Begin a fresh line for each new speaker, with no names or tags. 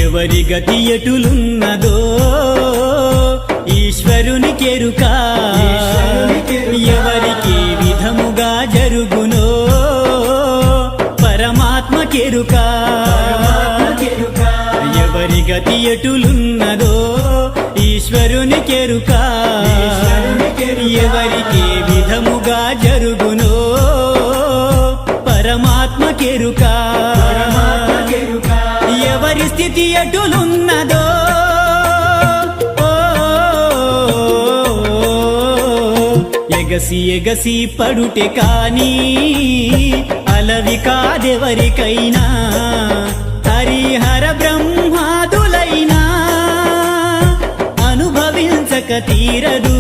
ఎవరి గతి ఎటులున్నదో ఈశ్వరునికెరుక ఎవరికి విధముగా జరుగునో పరమాత్మకెరుక ఎవరి గతి ఎటులున్నదో ఈశ్వరునికెరుక ఎవరికి విధముగా జరుగునో పరమాత్మకెరుక ఎవరి స్థితి ఎటులున్నదో ఎగసి ఎగసి పడుటే కాని అలవి కాదెవరికైనా హరిహర బ్రహ్మాదులైనా అనుభవించక తీరదు